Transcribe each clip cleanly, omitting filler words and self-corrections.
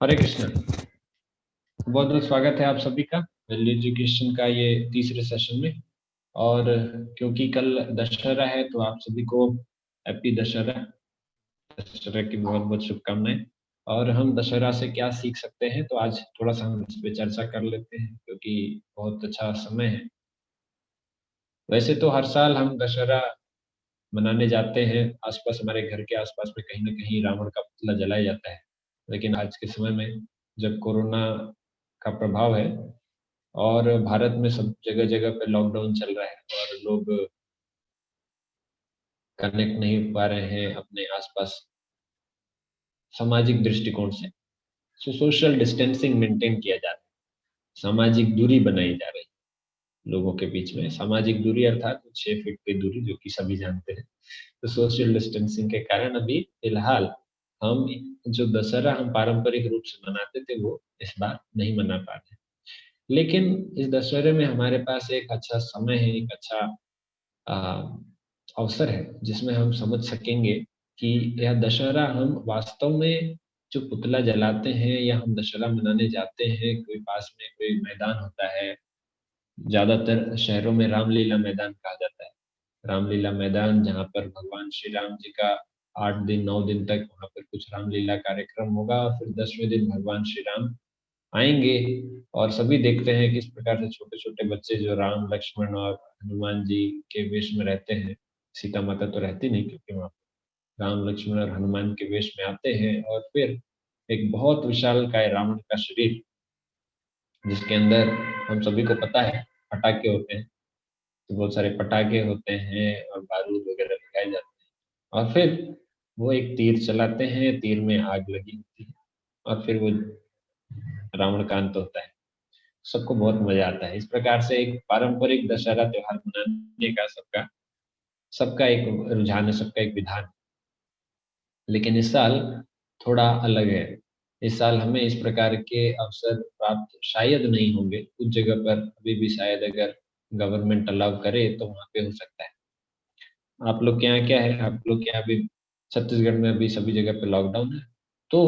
हरे कृष्ण। बहुत बहुत स्वागत है आप सभी का वैल्यू एजुकेशन का ये तीसरे सेशन में। और क्योंकि कल दशहरा है तो आप सभी को हैप्पी दशहरा। दशहरा की बहुत बहुत शुभकामनाएं। और हम दशहरा से क्या सीख सकते हैं, तो आज थोड़ा सा हम इस पे चर्चा कर लेते हैं क्योंकि बहुत अच्छा समय है। वैसे तो हर साल हम दशहरा मनाने जाते हैं, आसपास हमारे घर के आसपास में कहीं ना कहीं रावण का पुतला जलाया जाता है। लेकिन आज के समय में जब कोरोना का प्रभाव है और भारत में सब जगह जगह पे लॉकडाउन चल रहा है और लोग कनेक्ट नहीं हो पा रहे हैं अपने आसपास सामाजिक दृष्टिकोण से। सोशल डिस्टेंसिंग मेंटेन किया जा रहा है, सामाजिक दूरी बनाई जा रही है लोगों के बीच में। सामाजिक दूरी अर्थात 6 फीट की दूरी, जो कि सभी जानते हैं। तो सोशल डिस्टेंसिंग के कारण अभी फिलहाल हम जो दशहरा हम पारंपरिक रूप से मनाते थे वो इस बार नहीं मना पा रहे। लेकिन इस दशहरे में हमारे पास एक अच्छा समय है, एक अच्छा अ, अवसर है जिसमें हम समझ सकेंगे कि यह दशहरा हम वास्तव में जो पुतला जलाते हैं या हम दशहरा मनाने जाते हैं, कोई पास में कोई मैदान होता है। ज्यादातर शहरों में रामलीला मैदान कहा जाता है। रामलीला मैदान जहाँ पर भगवान श्री राम जी का 8 दिन 9 दिन तक वहाँ पर कुछ रामलीला कार्यक्रम होगा और फिर 10वें दिन भगवान श्री राम आएंगे। और सभी देखते हैं किस प्रकार से छोटे छोटे बच्चे जो राम लक्ष्मण और हनुमान जी के वेश में रहते हैं। सीता माता तो रहती नहीं क्योंकि वहाँ राम लक्ष्मण और हनुमान के वेश में आते हैं। और फिर एक बहुत विशालकाय रावण का शरीर, जिसके अंदर हम सभी को पता है पटाखे होते हैं, तो बहुत सारे पटाखे होते हैं और बारूद वगैरह लगाए जाते हैं। और फिर वो एक तीर चलाते हैं, तीर में आग लगी होती है और फिर वो रावण का अंत होता है। सबको बहुत मजा आता है। इस प्रकार से एक पारंपरिक दशहरा त्योहार मनाने का सबका सबका एक रुझान है, सबका एक विधान है। लेकिन इस साल थोड़ा अलग है। इस साल हमें इस प्रकार के अवसर प्राप्त शायद नहीं होंगे। कुछ जगह पर अभी भी शायद अगर गवर्नमेंट अलाउ करे तो वहाँ पे हो सकता है। आप लोग के यहाँ क्या है? आप लोग के यहाँ अभी छत्तीसगढ़ में अभी सभी जगह पे लॉकडाउन है। तो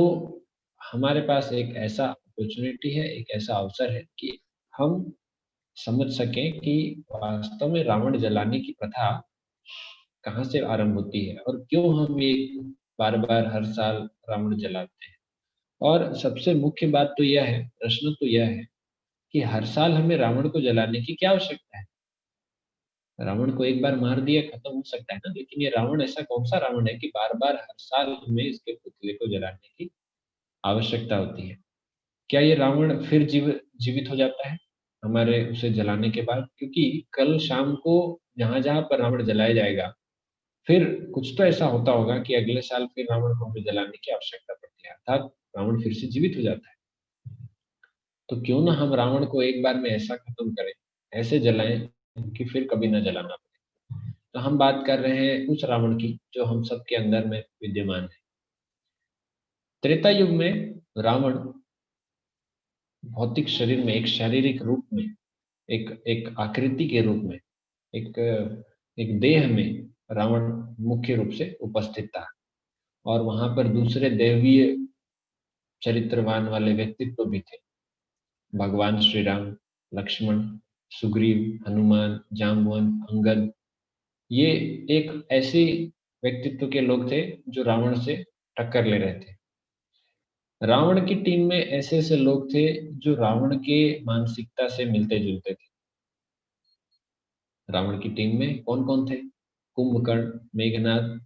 हमारे पास एक ऐसा अपॉर्चुनिटी है, एक ऐसा अवसर है कि हम समझ सकें कि वास्तव में रावण जलाने की प्रथा कहाँ से आरंभ होती है और क्यों हम ये बार बार हर साल रावण जलाते हैं। और सबसे मुख्य बात तो यह है, प्रश्न तो यह है कि हर साल हमें रावण को जलाने की क्या आवश्यकता है? रावण को एक बार मार दिया खत्म हो सकता है ना, लेकिन ये रावण ऐसा कौन सा रावण है कि बार बार हर साल हमें इसके पुतले को जलाने की आवश्यकता होती है? क्या ये रावण फिर जीवित हो जाता है हमारे उसे जलाने के बाद? क्योंकि कल शाम को जहां जहां पर रावण जलाया जाएगा, फिर कुछ तो ऐसा होता होगा कि अगले साल फिर रावण को हमें जलाने की आवश्यकता पड़ती है, अर्थात रावण फिर से जीवित हो जाता है। तो क्यों ना हम रावण को एक बार में ऐसा खत्म करें, ऐसे जलाएं कि फिर कभी ना जलाना पड़े। तो हम बात कर रहे हैं उस रावण की जो हम सबके अंदर में विद्यमान है। त्रेता युग में रावण भौतिक शरीर में, एक शारीरिक रूप में, एक एक आकृति के रूप में, एक एक देह में रावण मुख्य रूप से उपस्थित था। और वहां पर दूसरे दैवीय चरित्रवान वाले व्यक्तित्व भी थे। भगवान श्री राम, लक्ष्मण, सुग्रीव, हनुमान, जाम्बवन, अंगद, ये एक ऐसे व्यक्तित्व के लोग थे जो रावण से टक्कर ले रहे थे। रावण की टीम में ऐसे ऐसे लोग थे जो रावण के मानसिकता से मिलते जुलते थे। रावण की टीम में कौन कौन थे? कुंभकर्ण, मेघनाद,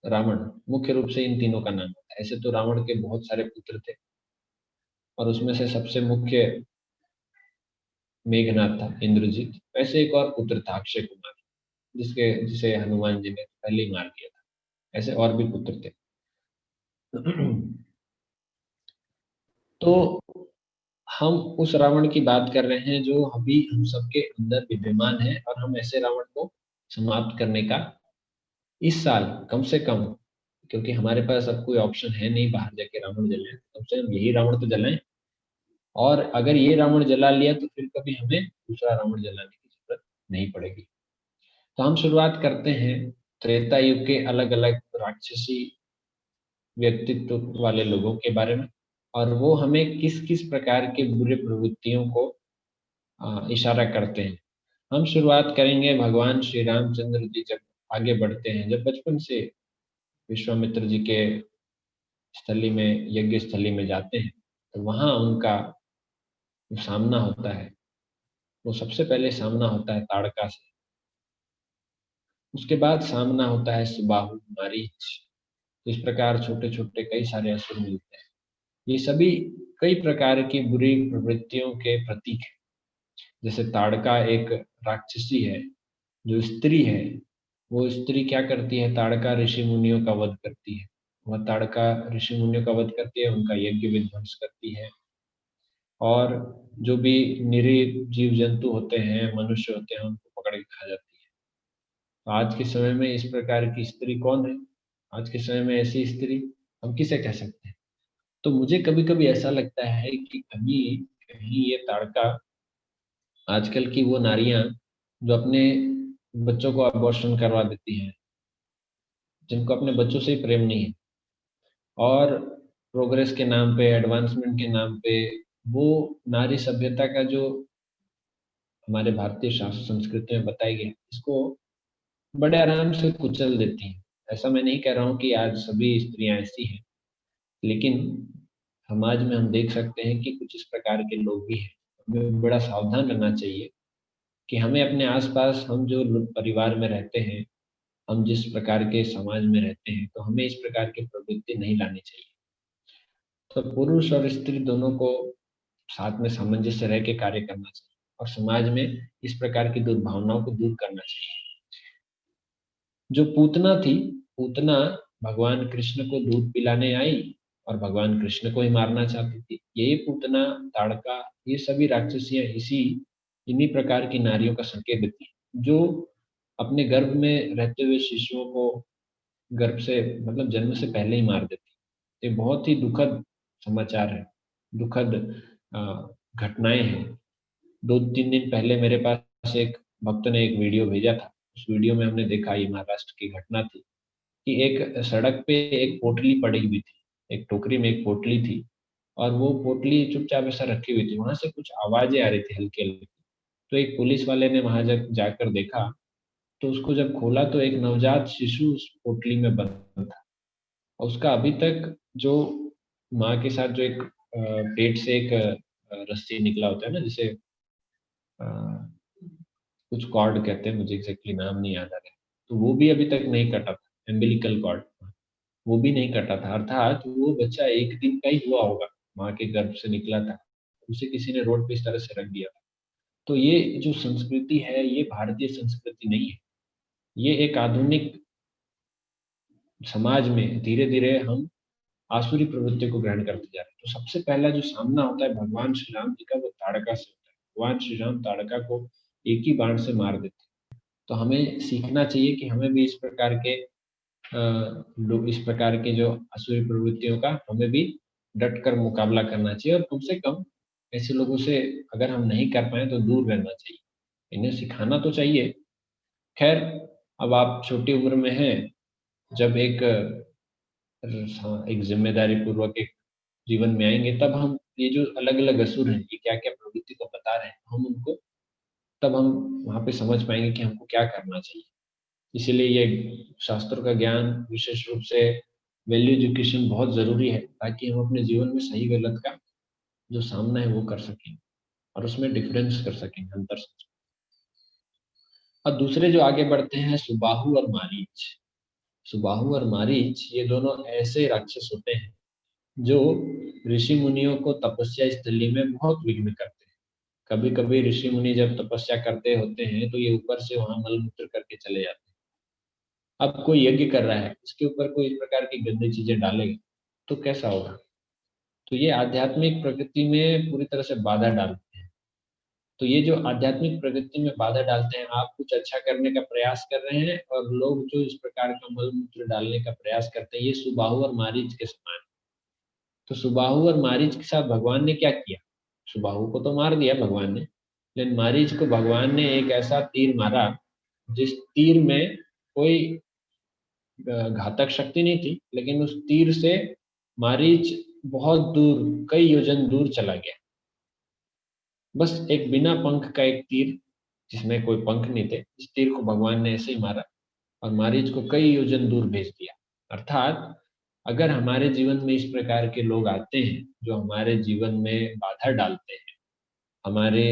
रावण, मुख्य रूप से इन तीनों का नाम आता है। ऐसे तो रावण के बहुत सारे पुत्र थे और उसमें से सबसे मुख्य मेघनाद था, इंद्रजीत। वैसे एक और पुत्र था, अक्षय कुमार, जिसके जिसे हनुमान जी ने पहले ही मार दिया था। ऐसे और भी पुत्र थे। तो हम उस रावण की बात कर रहे हैं जो अभी हम सबके अंदर विद्यमान है, और हम ऐसे रावण को समाप्त करने का इस साल कम से कम, क्योंकि हमारे पास अब कोई ऑप्शन है नहीं बाहर जाके रावण जलाएं, कम से कम यही रावण तो जलाएं। और अगर ये रावण जला लिया तो फिर कभी हमें दूसरा रावण जलाने की जरूरत नहीं पड़ेगी। तो हम शुरुआत करते हैं त्रेता युग के अलग अलग राक्षसी व्यक्तित्व वाले लोगों के बारे में। और वो हमें किस-किस प्रकार के बुरे प्रवृत्तियों को इशारा करते हैं। हम शुरुआत करेंगे भगवान श्री रामचंद्र जी जब आगे बढ़ते हैं, जब बचपन से विश्वामित्र जी के स्थली में यज्ञ स्थली में जाते हैं, तो वहाँ उनका जो सामना होता है, वो सबसे पहले सामना होता है ताड़का से। उसके बाद सामना होता है सुबाहु, मारीच। इस प्रकार छोटे-छोटे कई सारे असुर मिलते हैं। ये सभी कई प्रकार की बुरी प्रवृत्तियों के प्रतीक हैं। जैसे ताड़का एक राक्षसी है, जो स्त्री है, वो स्त्री क्या करती है, ताड़का ऋषि-मुनियों का वध करती है। वह ताड़का ऋषि-मुनियों का वध करती है, उनका यज्ञ विध्वंस करती है और जो भी निरीह जीव-जंतु होते हैं, मनुष्य होते हैं, उनको पकड़ के खा जाती है। तो आज के समय में इस प्रकार की स्त्री कौन है? आज के समय में ऐसी स्त्री हम किसे कह सकते हैं? तो मुझे कभी-कभी ऐसा लगता है कि कहीं कहीं ये ताड़का आजकल की वो नारियाँ जो अपने बच्चों को अबॉर्शन करवा देती हैं, जिनको अपने बच्चों से ही प्रेम नहीं है और प्रोग्रेस के नाम पे, एडवांसमेंट के नाम पे वो नारी सभ्यता का जो हमारे भारतीय शास्त्र संस्कृति में बताया गया है, इसको बड़े आराम से कुचल देती हैं। ऐसा मैं नहीं कह रहा हूँ कि आज सभी स्त्रियाँ ऐसी हैं, लेकिन समाज में हम देख सकते हैं कि कुछ इस प्रकार के लोग भी हैं। हमें बड़ा सावधान रहना चाहिए कि हमें अपने आस-पास हम जो लोग परिवार में रहते हैं, हम जिस प्रकार के समाज में रहते हैं, तो हमें इस प्रकार की प्रवृत्ति नहीं लानी चाहिए। तो पुरुष और स्त्री दोनों को साथ में सामंजस्य रह के कार्य करना चाहिए और समाज में इस प्रकार की दुर्भावनाओं को दूर करना चाहिए। जो पूतना थी, पूतना भगवान कृष्ण को दूध पिलाने आई और भगवान कृष्ण को ही मारना चाहती थी। यही पूतना, ताड़का, ये सभी राक्षसियाँ इन्हीं प्रकार की नारियों का संकेत देती हैं, जो अपने गर्भ में रहते हुए शिशुओं को गर्भ से मतलब जन्म से पहले ही मार देती हैं। ये बहुत ही दुखद समाचार है, दुखद अ, घटनाएँ हैं। 2-3 दिन पहले मेरे पास एक भक्त ने एक वीडियो भेजा था। उस वीडियो में हमने देखा ये महाराष्ट्र की घटना थी कि एक सड़क पे एक पोटली पड़ी हुई थी। एक टोकरी में एक पोटली थी और वो पोटली चुपचाप ऐसा रखी हुई थी। वहाँ से कुछ आवाज़ें आ रही थी हल्की-हल्की। तो एक पुलिस वाले ने वहाँ जब जाकर देखा, तो उसको जब खोला तो एक नवजात शिशु उस पोटली में बंद था। और उसका अभी तक जो माँ के साथ जो एक पेट से एक रस्सी निकला होता है ना जिसे अ, कुछ कॉर्ड कहते हैं, मुझे एग्ज़ैक्टली नाम नहीं याद आ रहा है। तो वो भी अभी तक नहीं कटा था, अम्बिलिकल कॉर्ड, वो भी नहीं कटा था। अर्थात वो बच्चा 1 दिन का ही हुआ होगा, माँ के गर्भ से निकला था। उसे किसी ने रोड पे इस तरह से रख दिया था। तो ये जो संस्कृति है, ये भारतीय संस्कृति नहीं है। ये एक आधुनिक समाज में धीरे-धीरे हम आसुरी प्रवृत्ति को ग्रहण करते जा रहे हैं। तो सबसे पहला जो सामना होता है भगवान श्री राम जी का वो ताड़का से होता है। भगवान श्री राम ताड़का को एक ही बाण से मार देते हैं। तो हमें सीखना चाहिए कि हमें भी इस प्रकार के लोग इस प्रकार के जो आसुरी प्रवृत्तियों का हमें भी डट कर मुकाबला करना चाहिए और कम से कम ऐसे लोगों से अगर हम नहीं कर पाएँ तो दूर रहना चाहिए। इन्हें सिखाना तो चाहिए। ख़ैर अब आप छोटी उम्र में हैं, जब एक हाँ, एक ज़िम्मेदारी पूर्वक एक जीवन में आएँगे तब हम ये जो अलग-अलग असुर हैं, ये क्या-क्या प्रवृत्ति को बता रहे हैं, हम उनको तब हम वहाँ पे समझ पाएँगे कि हमको क्या करना चाहिए। इसीलिए ये शास्त्रों का ज्ञान विशेष रूप से वैल्यू एजुकेशन बहुत ज़रूरी है, ताकि हम अपने जीवन में सही-गलत का जो सामना है वो कर सकें और उसमें डिफ़रेंस कर सकें, अंतर समझ। अब दूसरे जो आगे बढ़ते हैं सुबाहु और मारीच। सुबाहु और मारीच ये दोनों ऐसे राक्षस होते हैं, जो ऋषि-मुनियों को तपस्या स्थली में बहुत विघ्न करते हैं। कभी-कभी ऋषि-मुनि जब तपस्या करते होते हैं, तो ये ऊपर से वहाँ मल-मूत्र करके चले जाते हैं। अब कोई यज्ञ कर रहा है, उसके ऊपर कोई इस प्रकार की गंदी चीज़ें डालेगा, तो कैसा होगा? तो ये आध्यात्मिक प्रगति में पूरी तरह से बाधा डालते हैं। तो ये जो आध्यात्मिक प्रगति में बाधा डालते हैं, आप कुछ अच्छा करने का प्रयास कर रहे हैं और लोग जो इस प्रकार का मल-मूत्र डालने का प्रयास करते हैं, ये सुबाहु और मारीच के समान है। तो सुबाहु और मारीच के साथ भगवान ने क्या किया? सुबाहु को तो मार दिया भगवान ने, लेकिन मारीच को भगवान ने एक ऐसा तीर मारा, जिस तीर में कोई घातक शक्ति नहीं थी, लेकिन उस तीर से मारीच बहुत दूर, कई योजन दूर चला गया। बस एक बिना पंख का एक तीर, जिसमें कोई पंख नहीं थे, इस तीर को भगवान ने ऐसे ही मारा और मारीच को कई योजन दूर भेज दिया। अर्थात अगर हमारे जीवन में इस प्रकार के लोग आते हैं जो हमारे जीवन में बाधा डालते हैं, हमारे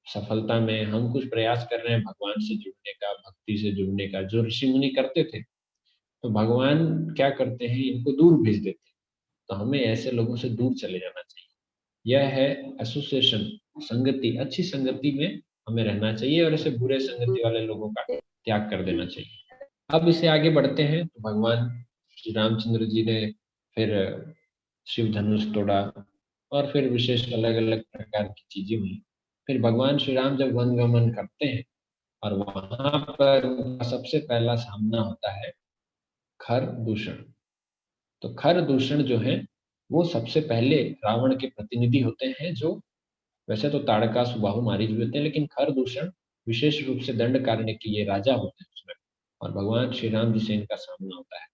सफलता में हम कुछ प्रयास कर रहे हैं भगवान से जुड़ने का, भक्ति से जुड़ने का, जो ऋषि मुनि करते थे, तो भगवान क्या करते हैं, इनको दूर भेज देते हैं। तो हमें ऐसे लोगों से दूर चले जाना चाहिए। यह है एसोसिएशन, संगति, अच्छी संगति में हमें रहना चाहिए और ऐसे बुरे संगति वाले लोगों का त्याग कर देना चाहिए। अब इसे आगे बढ़ते हैं तो भगवान श्री रामचंद्र जी ने फिर शिव धनुष तोड़ा और फिर विशेष अलग अलग प्रकार की चीजें हुई। फिर भगवान श्री राम जब वन गमन करते हैं और वहां पर उनका सबसे पहला सामना होता है खर दूषण। तो खर दूषण जो है वो सबसे पहले रावण के प्रतिनिधि होते हैं, जो वैसे तो ताड़का सुबाहु मारीच भी होते हैं, लेकिन खर दूषण विशेष रूप से दंड कारण्य के ये राजा होते हैं उसमें, और भगवान श्री राम जी से इनका सामना होता है।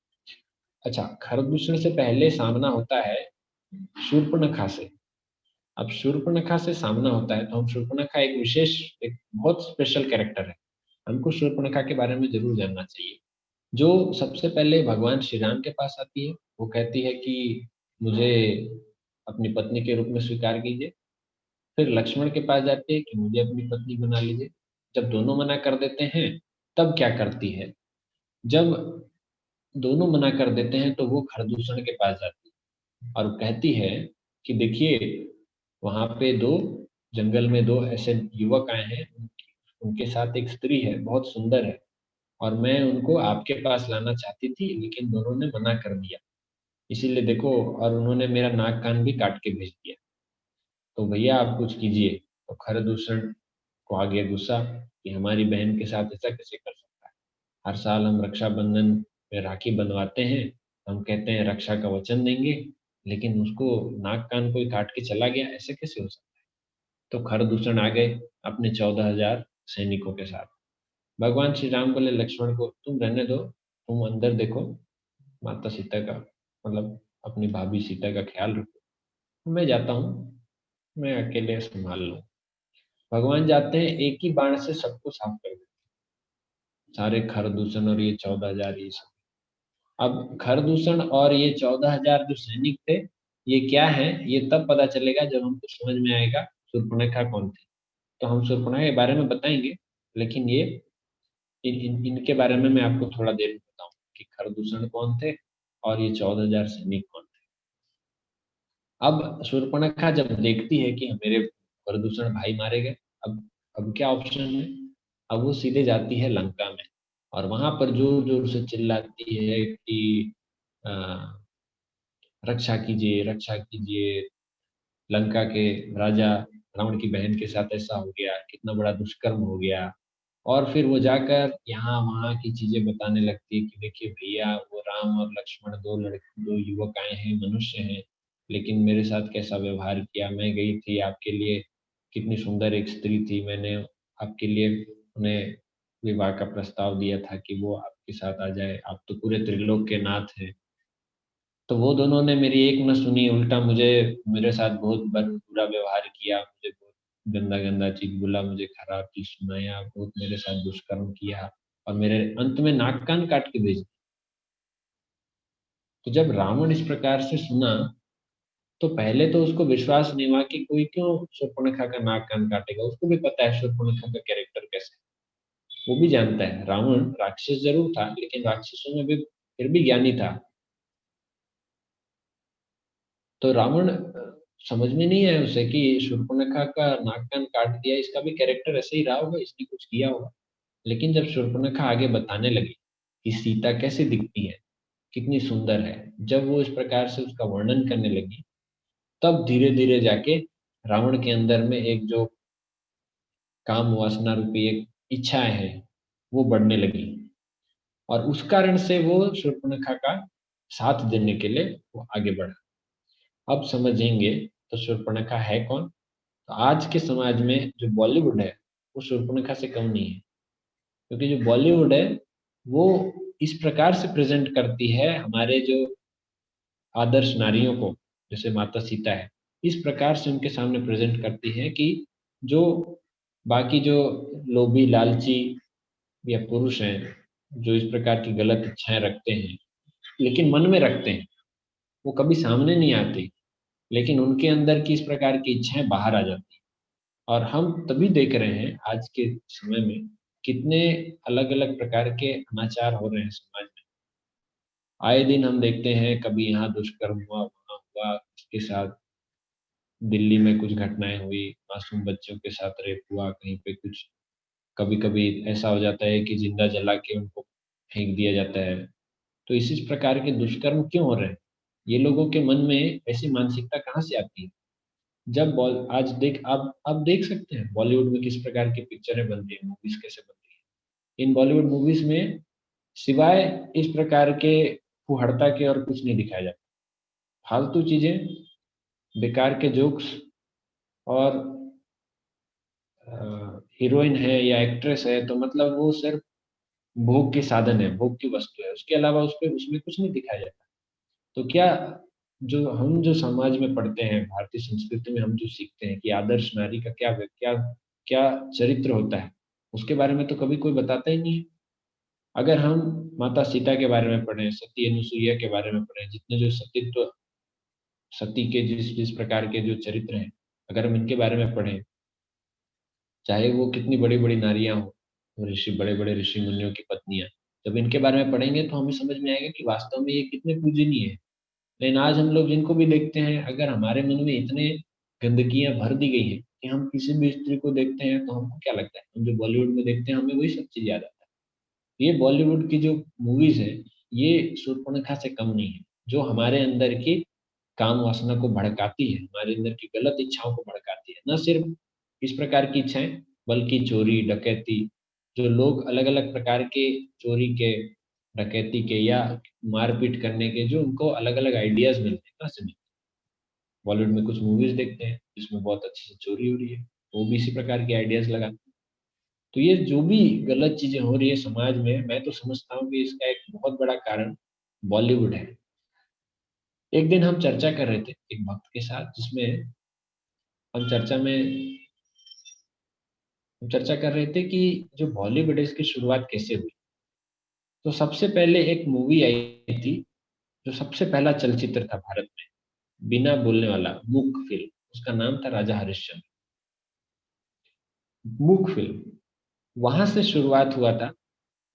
अच्छा, खर दूषण से पहले सामना होता है शूर्पणखा से। अब शूर्पणखा से सामना होता है तो हम शूर्पणखा एक विशेष, एक बहुत स्पेशल कैरेक्टर है, हमको शूर्पणखा के बारे में जरूर जानना चाहिए। जो सबसे पहले भगवान श्री राम के पास आती है, वो कहती है कि मुझे अपनी पत्नी के रूप में स्वीकार कीजिए। फिर लक्ष्मण के पास जाती है कि मुझे अपनी पत्नी बना लीजिए। जब दोनों मना कर देते हैं तब क्या करती है, जब दोनों मना कर देते हैं तो वो खरदूषण के पास जाती है और कहती है कि देखिए, वहां पे दो, जंगल में दो ऐसे युवक आए हैं, उनके साथ एक स्त्री है, बहुत सुंदर है, और मैं उनको आपके पास लाना चाहती थी लेकिन दोनों ने मना कर दिया, इसीलिए देखो, और उन्होंने मेरा नाक कान भी काट के भेज दिया, तो भैया आप कुछ कीजिए। तो खरदूषण को आ गया गुस्सा कि हमारी बहन के साथ ऐसा कैसे कर सकता है। हर साल हम रक्षाबंधन में राखी बंधवाते हैं, हम कहते हैं रक्षा का वचन देंगे, लेकिन उसको नाक कान कोई काट के चला गया, ऐसे कैसे हो सकता है। तो खरदूषण आ गए अपने 14,000 सैनिकों के साथ। भगवान श्री राम बोले लक्ष्मण को, तुम रहने दो, तुम अंदर देखो, माता सीता का, मतलब अपनी भाभी सीता का ख्याल रखो, मैं जाता हूँ, मैं अकेले संभाल लूँ। भगवान जाते हैं, एक ही बाण से सबको साफ कर देते, सारे खरदूषण और ये 14,000 ये सब। अब खरदूषण और ये 14,000 जो सैनिक थे, ये क्या है, ये तब पता चलेगा जब हमको समझ में आएगा शूर्पणखा कौन थी। तो हम शूर्पणखा के बारे में बताएंगे, लेकिन ये इनके बारे में मैं आपको थोड़ा देर में बताऊं कि खरदूषण कौन थे और ये 14,000 सैनिक कौन थे। अब शूर्पणखा जब देखती है कि मेरे खरदूषण भाई मारे गए, अब क्या ऑप्शन है, अब वो सीधे जाती है लंका में और वहां पर जोर जोर से चिल्लाती है कि अ, रक्षा कीजिए, रक्षा कीजिए, लंका के राजा रावण की बहन के साथ ऐसा हो गया, कितना बड़ा दुष्कर्म हो गया। और फिर वो जाकर यहाँ वहाँ की चीजें बताने लगती है कि देखिए भैया, वो राम और लक्ष्मण दो युवक आए हैं, मनुष्य हैं, लेकिन मेरे साथ कैसा व्यवहार किया। मैं गई थी आपके लिए, कितनी सुंदर एक स्त्री थी, मैंने आपके लिए उन्हें विवाह का प्रस्ताव दिया था कि वो आपके साथ आ जाए, आप तो पूरे त्रिलोक के नाथ हैं। तो वो दोनों ने मेरी एक न सुनी, उल्टा मुझे, मेरे साथ बहुत बुरा व्यवहार किया, मुझे बहुत गंदा गंदा चीज बोला, मुझे खराब चीज सुनाया, बहुत मेरे साथ दुष्कर्म किया और मेरे अंत में नाक कान काट के भेज दिया। तो जब रावण इस प्रकार से सुना तो पहले तो उसको विश्वास नहीं हुआ कि कोई क्यों शूर्पणखा का नाक कान काटेगा। उसको भी पता है शूर्पणखा का कैरेक्टर कैसे है। वो भी जानता है रावण राक्षस जरूर था, लेकिन राक्षसों में भी फिर भी ज्ञानी था। तो रावण समझ में नहीं आया उसे कि शूर्पणखा का नाक कान काट दिया, इसका भी कैरेक्टर ऐसे ही रहा होगा, इसने कुछ किया होगा। लेकिन जब शूर्पणखा आगे बताने लगी कि सीता कैसे दिखती है, कितनी सुंदर है, जब वो इस प्रकार से उसका वर्णन करने लगी, तब धीरे धीरे जाके रावण के अंदर में एक जो काम वासना रूपी एक इच्छाएं है, वो बढ़ने लगी और उस कारण से वो शूर्पणखा का साथ देने के लिए वो आगे बढ़ा। अब समझेंगे तो शूर्पणखा है कौन। तो आज के समाज में जो बॉलीवुड है वो शूर्पणखा से कम नहीं है, क्योंकि जो बॉलीवुड है वो इस प्रकार से प्रेजेंट करती है हमारे जो आदर्श नारियों को, जैसे माता सीता है, इस प्रकार से उनके सामने प्रेज़ेंट करती हैं कि जो बाकी जो लोभी, लालची या पुरुष हैं, जो इस प्रकार की गलत इच्छाएँ रखते हैं, लेकिन मन में रखते हैं, वो कभी सामने नहीं आती, लेकिन उनके अंदर की इस प्रकार की इच्छाएँ बाहर आ जाती हैं। और हम तभी देख रहे हैं आज के समय में कितने अलग-अलग प्रकार के अनाचार हो रहे हैं समाज में। आए दिन हम देखते हैं कभी यहाँ दुष्कर्म हुआ, वहाँ हुआ, इसके साथ दिल्ली में कुछ घटनाएँ हुई, मासूम बच्चों के साथ रेप हुआ, कहीं पे कुछ कभी-कभी ऐसा हो जाता है कि ज़िंदा जला के उनको फेंक दिया जाता है। तो इस प्रकार के दुष्कर्म क्यों हो रहे हैं? ये लोगों के मन में ऐसी मानसिकता कहाँ से आती है? जब बॉल आज देख आप देख सकते हैं बॉलीवुड में किस प्रकार की पिक्चरें बनती हैं, मूवीज़ कैसे बनती हैं। इन बॉलीवुड मूवीज़ में सिवाय इस प्रकार के फुहड़ता के और कुछ नहीं दिखाया जाता। फालतू चीज़ें, बेकार के जोक्स और हीरोइन है या एक्ट्रेस है तो मतलब वो सिर्फ़ भोग के साधन है, भोग की वस्तु है। उसके अलावा उसपे उसमें कुछ नहीं दिखाया जाता। तो क्या जो समाज में पढ़ते हैं, भारतीय संस्कृति में हम जो सीखते हैं कि आदर्श नारी का क्या क्या चरित्र होता है, उसके बारे में तो कभी कोई बताता ही नहीं है। अगर हम माता सीता के बारे में पढ़ें, सती अनुसुईया के बारे में पढ़ें, जितने जो सतीत्व सती के जिस जिस प्रकार के जो चरित्र हैं, अगर हम इनके बारे में पढ़ें, चाहे वो कितनी बड़ी-बड़ी नारियाँ हों, बड़े-बड़े ऋषि-मुनियों की पत्नियाँ, जब इनके बारे में पढ़ेंगे तो हमें समझ में आएगा कि वास्तव में ये कितने पूजनीय हैं। लेकिन आज हम लोग जिनको भी देखते हैं, अगर हमारे मन में इतने गंदगियाँ भर दी गई हैं कि हम किसी भी स्त्री को देखते हैं, तो हमको क्या लगता है? हम जो बॉलीवुड में देखते हैं, हमें वही सब चीज़ याद आता है। ये बॉलीवुड की जो मूवीज़ हैं, ये शूर्पणखा से कम नहीं है, जो हमारे अंदर की काम वासना को भड़काती है, हमारे अंदर की गलत इच्छाओं को भड़काती है। ना सिर्फ़ इस प्रकार की इच्छाएँ, बल्कि चोरी, डकैती, जो लोग अलग-अलग प्रकार के चोरी के, डकैती के या मार-पीट करने के जो उनको अलग-अलग आइडियाज़ मिलते हैं, कहाँ से मिलते हैं? बॉलीवुड में कुछ मूवीज़ देखते हैं, जिसमें बहुत अच्छे से चोरी हो रही है, वो भी इसी प्रकार के आइडियाज़ लगाते हैं। तो ये जो भी गलत चीज़ें हो रही है समाज में, मैं तो समझता हूँ कि इसका एक बहुत बड़ा कारण बॉलीवुड है। एक दिन हम चर्चा कर रहे थे एक भक्त के साथ जिसमें हम चर्चा में हम चर्चा कर रहे थे कि जो बॉलीवुड है इसकी शुरुआत कैसे हुई? तो सबसे पहले एक मूवी आई थी, जो सबसे पहला चलचित्र था भारत में, बिना बोलने वाला, मूक फ़िल्म, उसका नाम था राजा हरिश्चंद्र, मूक फ़िल्म। वहाँ से शुरुआत हुआ था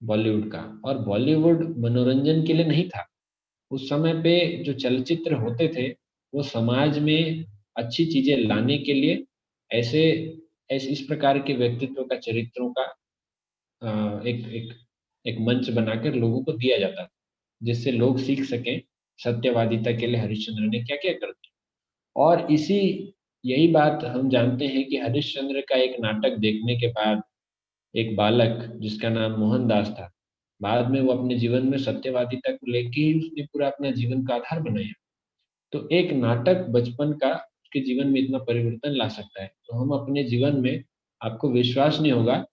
बॉलीवुड का और बॉलीवुड मनोरंजन के लिए नहीं था। उस समय पे जो चलचित्र होते थे, वो समाज में अच्छी चीज़ें लाने के लिए ऐसे इस प्रकार के व्यक्तित्व का चरित्रों का अ, एक एक एक मंच बनाकर लोगों को दिया जाता था, जिससे लोग सीख सकें सत्यवादिता के लिए हरिश्चंद्र ने क्या-क्या कर दिया। और यही बात हम जानते हैं कि हरिश्चंद्र का एक नाटक देखने के बाद एक बालक जिसका नाम मोहनदास था, बाद में वो अपने जीवन में सत्यवादिता को लेके ही उसने पूरा अपना जीवन का आधार बनाया। तो एक नाटक बचपन का उसके जीवन में इतना परिवर्तन ला सकता है, तो हम अपने जीवन में आपको विश्वास नहीं होगा,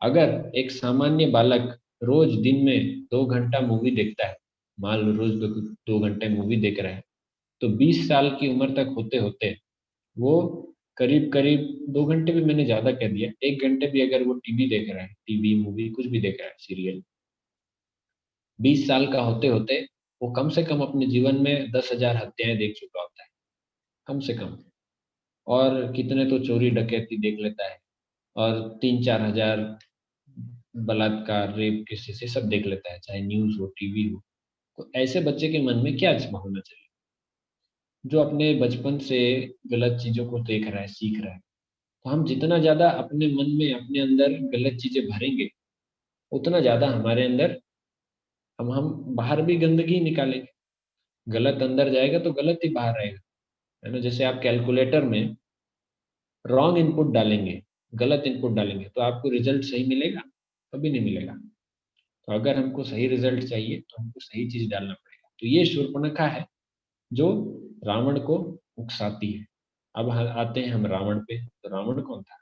अगर एक सामान्य बालक रोज़ दिन में 2 घंटा मूवी देखता है, मान लो रोज़ 2 घंटे मूवी देख रहा है, तो 20 साल की उम्र तक होते-होते वो करीब-करीब 2 घंटे भी मैंने ज़्यादा कह दिया, 1 घंटे भी अगर वो टीवी देख रहा है, टीवी, मूवी कुछ भी देख रहा है, सीरियल, 20 साल का होते-होते वो कम से कम अपने जीवन में 10,000 हत्याएँ देख चुका होता है, कम से कम। और कितने तो चोरी डकैती देख लेता है और 3-4 हज़ार बलात्कार, रेप केसेस ये सब देख लेता है, चाहे न्यूज़ हो, टीवी हो। तो ऐसे बच्चे के मन में क्या होना चाहिए? जो अपने बचपन से गलत चीज़ों को देख रहा है, सीख रहा है। तो हम जितना ज़्यादा अपने मन में, अपने अंदर गलत चीज़ें भरेंगे, उतना ज़्यादा हमारे अंदर हम बाहर भी गंदगी निकालेंगे। गलत अंदर जाएगा तो गलत ही बाहर आएगा, है ना? जैसे आप कैलकुलेटर में रॉन्ग इनपुट डालेंगे, गलत इनपुट डालेंगे, तो आपको रिज़ल्ट सही मिलेगा? कभी नहीं मिलेगा। तो अगर हमको सही रिज़ल्ट चाहिए, तो हमको सही चीज़ डालना पड़ेगा। तो ये शूर्पणखा है, जो रावण को उकसाती है। अब ह आते हैं हम रावण पे, तो रावण कौन था?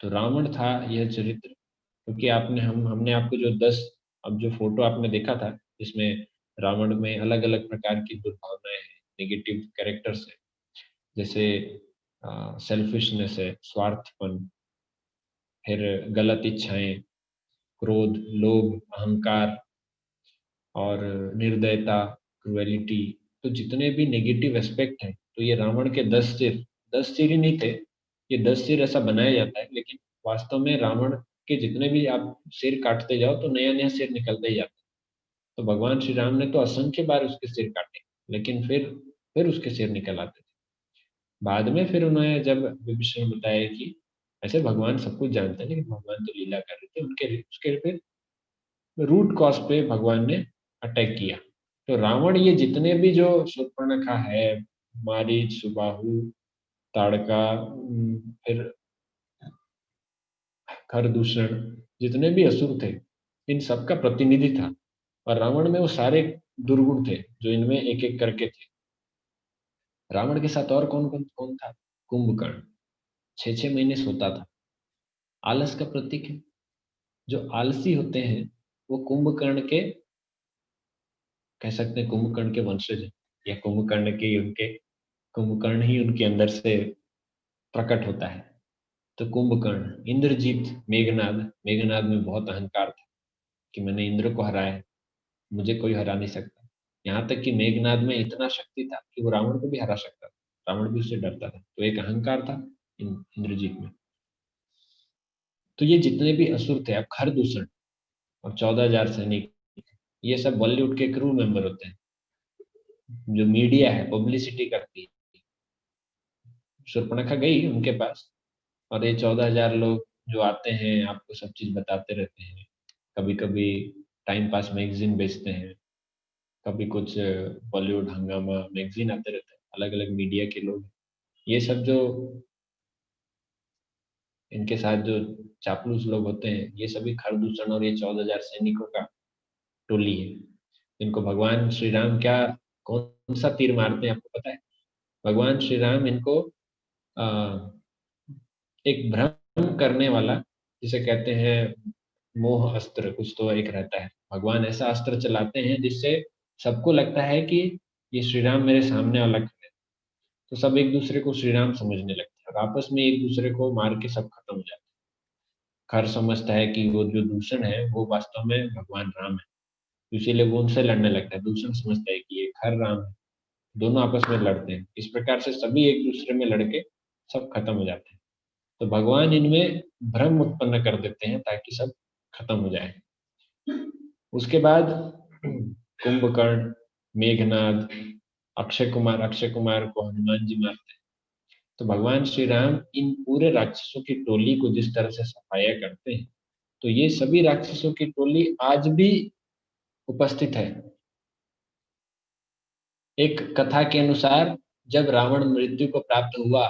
तो रावण था यह चरित्र क्योंकि आपने हमने आपको जो 10 अब जो फ़ोटो आपने देखा था, जिसमें रावण में अलग-अलग प्रकार की दुर्भावनाएँ हैं। नेगेटिव कैरेक्टर्स हैं, जैसे सेल्फिशनेस है, स्वार्थपन, फिर गलत इच्छाएं, क्रोध, लोभ, अहंकार और निर्दयता, क्रुएलिटी। तो जितने भी नेगेटिव एस्पेक्ट हैं, तो ये रावण के 10 सिर, 10 सिर ही नहीं थे, ये 10 सिर ऐसा बनाया जाता है, लेकिन वास्तव में रावण के जितने भी आप सिर काटते जाओ तो नया नया सिर निकलता ही जाता है। तो भगवान श्री राम ने तो असंख्य बार उसके सिर काटे, लेकिन फिर उसके सिर निकल आते थे। बाद में फिर उन्होंने जब विभीषण ने बताया कि ऐसे भगवान सब कुछ जानते हैं, लेकिन भगवान तो लीला कर रहे थे, उनके उसके फिर रूट कॉज पे भगवान ने अटैक किया। तो रावण ये जितने भी जो शूर्पणखा है, मारीच, सुबाहु, ताड़का, फिर खरदूषण, जितने भी असुर थे, इन सबका प्रतिनिधि था। और रावण में वो सारे दुर्गुण थे जो इनमें एक एक करके थे। रावण के साथ और कौन कौन कौन था? कुंभकर्ण, 6 6 महीने सोता था, आलस का प्रतीक है। जो आलसी होते हैं वो कुंभकर्ण के, कह सकते हैं कुंभकर्ण के वंशज हैं, या कुंभकर्ण ही उनके अंदर से प्रकट होता है। तो कुंभकर्ण, इंद्रजीत, मेघनाद, मेघनाद में बहुत अहंकार था कि मैंने इंद्र को हराया है, मुझे कोई हरा नहीं सकता। यहाँ तक कि मेघनाद में इतना शक्ति था कि वो रावण को भी हरा सकता था, रावण भी उससे डरता था। तो एक अहंकार था इंद्रजीत में। तो ये जितने भी असुर थे, अब खरदूषण और 14,000 सैनिक, ये सब बॉलीवुड के क्रू मेंबर होते हैं, जो मीडिया है पब्लिसिटी करती है। शूर्पणखा गई उनके पास, और ये 14,000 लोग जो आते हैं आपको सब चीज बताते रहते हैं। कभी कभी टाइम पास मैगजीन बेचते हैं, कभी कुछ बॉलीवुड हंगामा मैगजीन आते रहते हैं, अलग अलग मीडिया के लोग। ये सब जो इनके साथ जो चापलूस लोग होते हैं, ये सभी खरदूषण और ये 14,000 सैनिकों का टोली है। इनको भगवान श्री राम क्या, कौन सा तीर मारते हैं आपको पता है? भगवान श्री राम इनको आ, एक भ्रम करने वाला, जिसे कहते हैं मोह अस्त्र, कुछ तो एक रहता है। भगवान ऐसा अस्त्र चलाते हैं जिससे सबको लगता है कि ये श्री राम मेरे सामने वाला खड़े हैं। तो सब एक दूसरे को श्री राम समझने लगते हैं और आपस में एक दूसरे को मार के सब खत्म हो जाते हैं। खर समझता है कि वो जो दूषण है वो वास्तव में भगवान राम है, इसीलिए वो उनसे लड़ने लगता है। दूषण समझता है कि ये खर राम है, दोनों आपस में लड़ते हैं। इस प्रकार से सभी एक दूसरे में लड़के सब खत्म हो जाते हैं। तो भगवान इनमें भ्रम उत्पन्न कर देते हैं ताकि सब खत्म हो जाए। उसके बाद कुंभकर्ण, मेघनाद, अक्षय कुमार को हनुमान जी मारते हैं। तो भगवान श्री राम इन पूरे राक्षसों की टोली को जिस तरह से सफाया करते हैं, तो ये सभी राक्षसों की टोली आज भी उपस्थित है। एक कथा के अनुसार जब रावण मृत्यु को प्राप्त हुआ,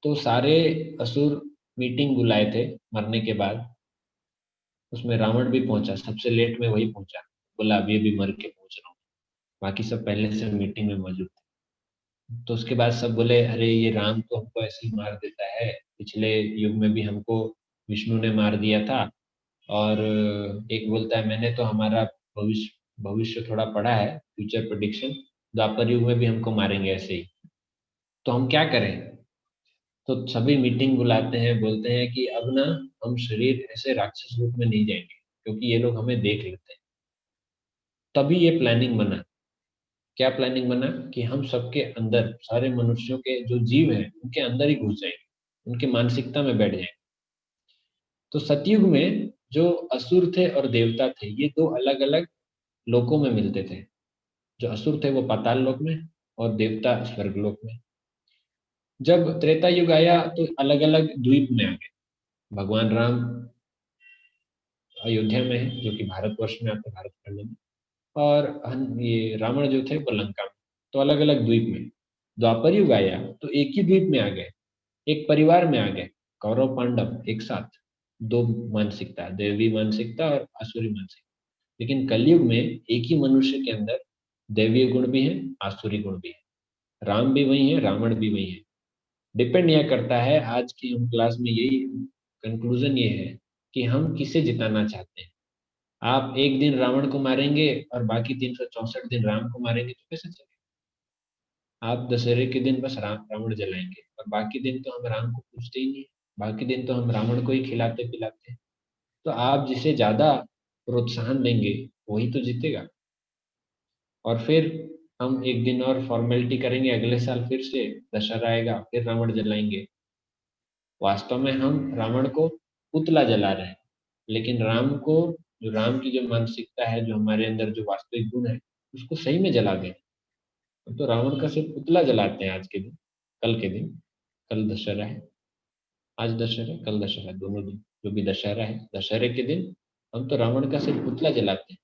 तो सारे असुर मीटिंग बुलाए थे मरने के बाद। उसमें रावण भी पहुंचा, सबसे लेट में वही पहुंचा, बोला अभी मर के पहुंच रहा हूँ, बाकी सब पहले से मीटिंग में मौजूद थे। तो उसके बाद सब बोले अरे ये राम तो हमको ऐसे ही मार देता है, पिछले युग में भी हमको विष्णु ने मार दिया था। और एक बोलता है मैंने तो हमारा भविष्य भविष्य थोड़ा पढ़ा है, फ्यूचर प्रेडिक्शन, द्वापर युग में भी हमको मारेंगे ऐसे ही, तो हम क्या करें? तो सभी मीटिंग बुलाते हैं, बोलते हैं कि अब ना हम शरीर ऐसे राक्षस रूप में नहीं जाएंगे, क्योंकि ये लोग हमें देख लेते हैं। तभी ये प्लानिंग बना। क्या प्लानिंग बना? कि हम सबके अंदर, सारे मनुष्यों के जो जीव हैं उनके अंदर ही घुस जाएंगे, उनकी मानसिकता में बैठ जाएंगे। तो सतयुग में जो असुर थे और देवता थे, ये दो अलग अलग लोकों में मिलते थे। जो असुर थे वो पाताल लोक में और देवता स्वर्गलोक में। जब त्रेता युग आया तो अलग अलग द्वीप में आ गए। भगवान राम अयोध्या में है, जो कि भारतवर्ष में आता है, भारत खंड में। और ये रावण जो थे वो लंका में। तो अलग अलग द्वीप में। द्वापर युग आया तो एक ही द्वीप में आ गए, एक परिवार में आ गए, कौरव पांडव एक साथ। दो मानसिकता, देवी मानसिकता और आसुरी मानसिकता। लेकिन कलयुग में एक ही मनुष्य के अंदर दैवीय गुण भी है, आसुरी गुण भी है। राम भी वही है, रावण भी वही है। डिपेंड यह करता है, आज की हम क्लास में यही कंक्लूजन ये है कि हम किसे जिताना चाहते हैं। आप एक दिन रावण को मारेंगे और बाकी 364 दिन राम को मारेंगे तो कैसे चलेगा? आप दशहरे के दिन बस रावण जलाएंगे और बाकी दिन तो हम राम को पूजते ही नहीं, बाकी दिन तो हम रावण को ही खिलाते पिलाते हैं। तो आप जिसे ज्यादा प्रोत्साहन देंगे वही तो जीतेगा। और फिर हम एक दिन और फॉर्मेलिटी करेंगे, अगले साल फिर से दशहरा आएगा, फिर रावण जलाएंगे। वास्तव में हम रावण को पुतला जला रहे हैं, लेकिन राम को, जो राम की जो मानसिकता है, जो हमारे अंदर जो वास्तविक गुण है, उसको सही में जला दें। हम तो रावण का सिर्फ पुतला जलाते हैं आज के दिन, कल के दिन। कल दशहरा है, आज दशहरा कल दशहरा, दोनों दिन जो भी दशहरा है, दशहरे के दिन हम तो रावण का सिर्फ पुतला जलाते हैं,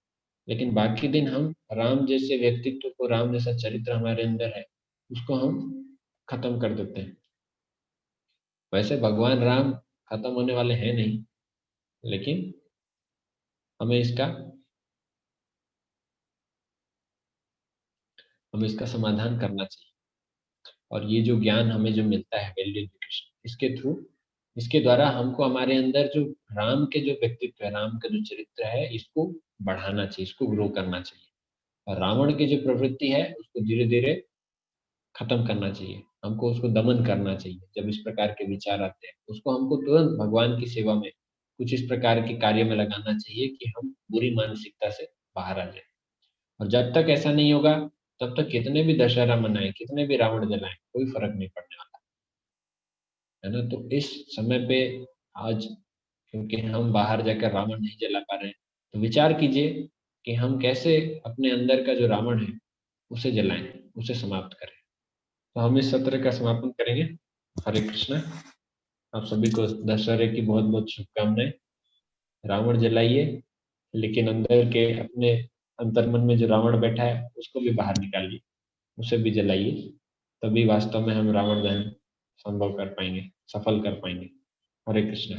लेकिन बाकी दिन हम राम जैसे व्यक्तित्व को, राम जैसा चरित्र हमारे अंदर है, उसको हम खत्म कर देते हैं। वैसे भगवान राम खत्म होने वाले हैं नहीं, लेकिन हमें इसका समाधान करना चाहिए। और ये जो ज्ञान हमें जो मिलता है, वैल्यू एजुकेशन, इसके थ्रू, इसके द्वारा हमको हमारे अंदर जो राम के जो व्यक्तित्व है, राम का जो चरित्र है, इसको बढ़ाना चाहिए, इसको ग्रो करना चाहिए। और रावण की जो प्रवृत्ति है उसको धीरे धीरे खत्म करना चाहिए, हमको उसको दमन करना चाहिए। जब इस प्रकार के विचार आते हैं उसको हमको तुरंत भगवान की सेवा में, कुछ इस प्रकार के कार्य में लगाना चाहिए कि हम बुरी मानसिकता से बाहर आ जाए। और जब तक ऐसा नहीं होगा, तब तक कितने भी दशहरा मनाएं, कितने भी रावण जलाएं, कोई फर्क नहीं पड़ने वाला, है ना। तो इस समय पे आज, क्योंकि हम बाहर जाकर रावण नहीं जला पा रहे हैं, तो विचार कीजिए कि हम कैसे अपने अंदर का जो रावण है उसे जलाएं, उसे समाप्त करें। तो हम इस सत्र का समापन करेंगे। हरे कृष्णा। आप सभी को दशहरे की बहुत बहुत शुभकामनाएं। रावण जलाइए, लेकिन अंदर के अपने अंतर्मन में जो रावण बैठा है उसको भी बाहर निकालिए, उसे भी जलाइए। तभी वास्तव में हम रावण दहन संभव कर पाएंगे, सफल कर पाएंगे। हरे कृष्णा।